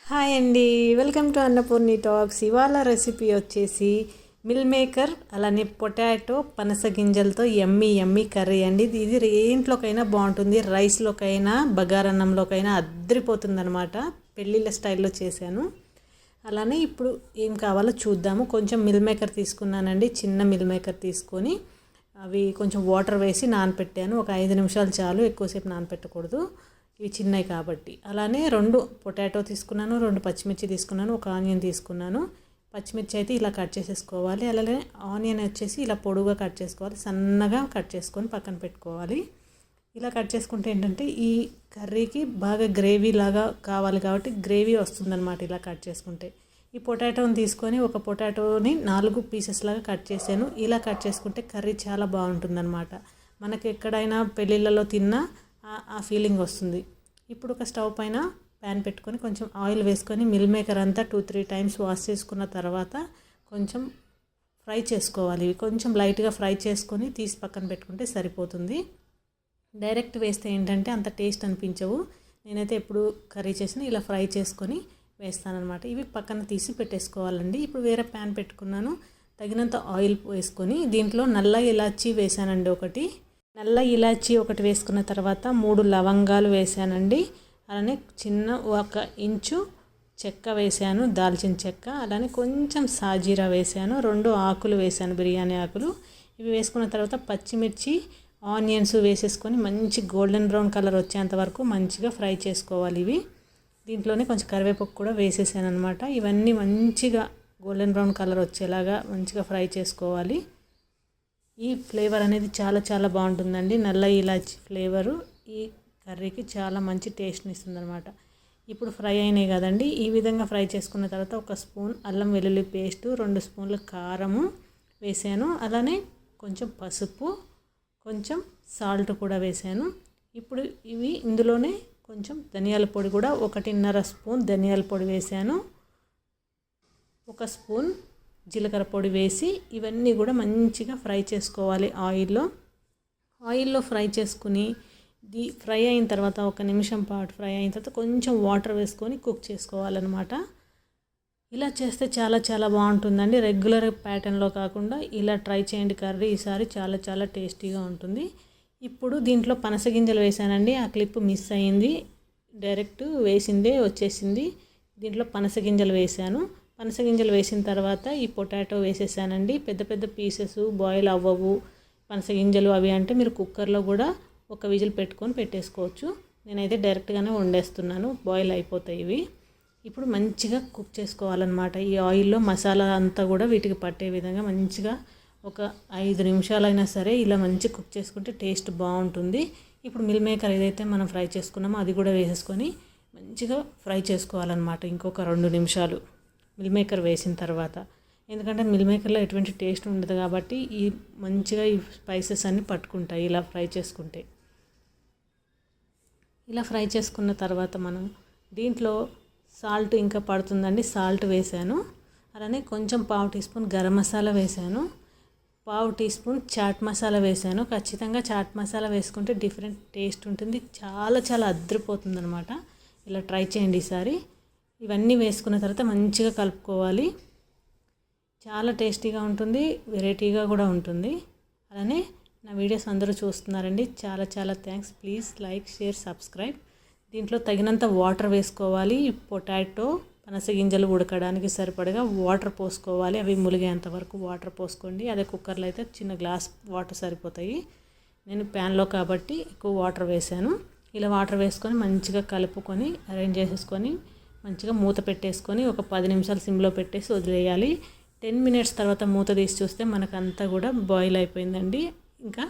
Hi అండి, welcome to Annapurni talks. ఇవాళ recipe వచ్చేసి మిల్ మేకర్ అలానే పొటాటో పనస గింజలతో ఎమ్మి ఎమ్మి కర్రీ అండి. ఇది ఏంట్లోకైనా బాగుంటుంది, రైస్లోకైనా బగారన్నంలోకైనా అద్దరిపోతుంది అనమాట. పెళ్ళిళ్ళ స్టైల్లో చేశాను. అలానే ఇప్పుడు ఏం కావాలో చూద్దాము. కొంచెం మిల్ మేకర్ తీసుకున్నానండి, చిన్న మిల్ మేకర్ తీసుకొని అవి కొంచెం వాటర్ వేసి నానపెట్టాను. ఒక 5 నిమిషాలు చాలు, ఎక్కువసేపు నానపెట్టకూడదు, ఇవి చిన్నవి కాబట్టి. అలానే 2 పొటాటో తీసుకున్నాను, 2 పచ్చిమిర్చి తీసుకున్నాను, ఒక ఆనియన్ తీసుకున్నాను. పచ్చిమిర్చి అయితే ఇలా కట్ చేసేసుకోవాలి, అలానే ఆనియన్ వచ్చేసి ఇలా పొడుగా కట్ చేసుకోవాలి, సన్నగా కట్ చేసుకొని పక్కన పెట్టుకోవాలి. ఇలా కట్ చేసుకుంటే ఏంటంటే ఈ కర్రీకి బాగా గ్రేవీ లాగా కావాలి కాబట్టి గ్రేవీ వస్తుందన్నమాట ఇలా కట్ చేసుకుంటే. ఈ పొటాటోని తీసుకొని ఒక పొటాటోని 4 పీసెస్ లాగా కట్ చేశాను. ఇలా కట్ చేసుకుంటే కర్రీ చాలా బాగుంటుందన్నమాట. మనకి ఎక్కడైనా పెళ్ళిళ్ళలో తిన్నా ఆ ఫీలింగ్ వస్తుంది. ఇప్పుడు ఒక స్టవ్ పైన ప్యాన్ పెట్టుకొని కొంచెం ఆయిల్ వేసుకొని మిల్ మేకర్ అంతా 2-3 టైమ్స్ వాష్ చేసుకున్న తర్వాత కొంచెం ఫ్రై చేసుకోవాలి. ఇవి కొంచెం లైట్గా ఫ్రై చేసుకొని తీసి పక్కన పెట్టుకుంటే సరిపోతుంది. డైరెక్ట్ వేస్తే ఏంటంటే అంత టేస్ట్ అనిపించవు. నేనైతే ఎప్పుడు కర్రీ చేసినా ఇలా ఫ్రై చేసుకొని వేస్తానన్నమాట. ఇవి పక్కన తీసి పెట్టేసుకోవాలండి. ఇప్పుడు వేరే ప్యాన్ పెట్టుకున్నాను, తగినంత ఆయిల్ వేసుకొని దీంట్లో నల్ల ఇలాచీ వేసానండి. నల్ల ఇలాచీ ఒకటి వేసుకున్న తర్వాత 3 లవంగాలు వేసానండి. అలానే చిన్న 1 ఇంచు చెక్క వేసాను, దాల్చిన చెక్క. అలానే కొంచెం సాజీరా వేసాను, 2 ఆకులు వేసాను, బిర్యానీ ఆకులు. ఇవి వేసుకున్న తర్వాత పచ్చిమిర్చి, ఆనియన్స్ వేసేసుకొని మంచి గోల్డెన్ బ్రౌన్ కలర్ వచ్చేంత వరకు మంచిగా ఫ్రై చేసుకోవాలి. ఇవి దీంట్లోనే కొంచెం కరివేపాకు కూడా వేసేసాను అనమాట. ఇవన్నీ మంచిగా గోల్డెన్ బ్రౌన్ కలర్ వచ్చేలాగా మంచిగా ఫ్రై చేసుకోవాలి. ఈ ఫ్లేవర్ అనేది చాలా చాలా బాగుంటుందండి. నల్ల ఇలాచి ఫ్లేవరు ఈ కర్రీకి చాలా మంచి టేస్ట్ని ఇస్తుంది అనమాట. ఇప్పుడు ఫ్రై అయినాయి కదండి, ఈ విధంగా ఫ్రై చేసుకున్న తర్వాత 1 స్పూన్ అల్లం వెల్లుల్లి పేస్టు, 2 స్పూన్ల కారము వేసాను. అలానే కొంచెం పసుపు, కొంచెం సాల్ట్ కూడా వేసాను. ఇప్పుడు ఇందులోనే కొంచెం ధనియాల పొడి కూడా 1.5 స్పూన్ ధనియాల పొడి వేసాను. 1 స్పూన్ జీలకర్ర పొడి వేసి ఇవన్నీ కూడా మంచిగా ఫ్రై చేసుకోవాలి ఆయిల్లో ఫ్రై చేసుకుని ఫ్రై అయిన తర్వాత 1 నిమిషం పాటు ఫ్రై అయిన తర్వాత కొంచెం వాటర్ వేసుకొని కుక్ చేసుకోవాలన్నమాట. ఇలా చేస్తే చాలా చాలా బాగుంటుందండి. రెగ్యులర్ ప్యాటర్న్లో కాకుండా ఇలా ట్రై చేయండి కర్రీ, ఈసారి చాలా చాలా టేస్టీగా ఉంటుంది. ఇప్పుడు దీంట్లో పనస గింజలు వేసానండి. ఆ క్లిప్ మిస్ అయింది, డైరెక్ట్ వేసిందే వచ్చేసింది. దీంట్లో పనస గింజలు వేసాను. పనస గింజలు వేసిన తర్వాత ఈ పొటాటో వేసేసానండి. పెద్ద పెద్ద పీసెస్ బాయిల్ అవ్వవు పనస గింజలు అవి అంటే మీరు కుక్కర్లో కూడా 1 విజిల్ పెట్టుకొని పెట్టేసుకోవచ్చు. నేనైతే డైరెక్ట్గానే వండేస్తున్నాను, బాయిల్ అయిపోతాయి ఇవి. ఇప్పుడు మంచిగా కుక్ చేసుకోవాలన్నమాట. ఈ ఆయిల్లో మసాలా అంతా కూడా వీటికి పట్టే విధంగా మంచిగా ఒక 5 నిమిషాలైనా సరే ఇలా మంచిగా కుక్ చేసుకుంటే టేస్ట్ బాగుంటుంది. ఇప్పుడు మిల్ మేకర్ ఏదైతే మనం ఫ్రై చేసుకున్నామో అది కూడా వేసేసుకొని మంచిగా ఫ్రై చేసుకోవాలన్నమాట ఇంకొక 2 నిమిషాలు మిల్ మేకర్ వేసిన తర్వాత. ఎందుకంటే మిల్ మేకర్లో ఎటువంటి టేస్ట్ ఉండదు కాబట్టి మంచిగా ఈ స్పైసెస్ అన్నీ పట్టుకుంటాయి ఇలా ఫ్రై చేసుకుంటే. ఇలా ఫ్రై చేసుకున్న తర్వాత మనం దీంట్లో సాల్ట్ ఇంకా పడుతుందండి, సాల్ట్ వేసాను. అలానే కొంచెం 1/2 టీ స్పూన్ గరం మసాలా వేసాను, 1/2 టీ స్పూన్ చాట్ మసాలా వేసాను. ఖచ్చితంగా చాట్ మసాలా వేసుకుంటే డిఫరెంట్ టేస్ట్ ఉంటుంది, చాలా చాలా అద్దరిపోతుంది అనమాట. ఇలా ట్రై చేయండి ఈసారి. ఇవన్నీ వేసుకున్న తర్వాత మంచిగా కలుపుకోవాలి. చాలా టేస్టీగా ఉంటుంది, వెరైటీగా కూడా ఉంటుంది. అలానే నా వీడియోస్ అందరూ చూస్తున్నారండి, చాలా చాలా thanks. Please like, share, subscribe. దీంట్లో తగినంత వాటర్ వేసుకోవాలి. పొటాటో పనస గింజలు ఉడకడానికి సరిపడగా వాటర్ పోసుకోవాలి. అవి ములిగేంత వరకు వాటర్ పోసుకోండి. అదే కుక్కర్లో అయితే చిన్న గ్లాస్ వాటర్ సరిపోతాయి. నేను ప్యాన్లో కాబట్టి ఎక్కువ వాటర్ వేసాను. ఇలా వాటర్ వేసుకొని మంచిగా కలుపుకొని అరేంజ్ చేసేసుకొని మంచిగా మూత పెట్టేసుకొని ఒక 10 నిమిషాలు సిమ్లో పెట్టేసి వదిలేయాలి. 10 మినిట్స్ తర్వాత మూత తీసి చూస్తే మనకంతా కూడా బాయిల్ అయిపోయిందండి. ఇంకా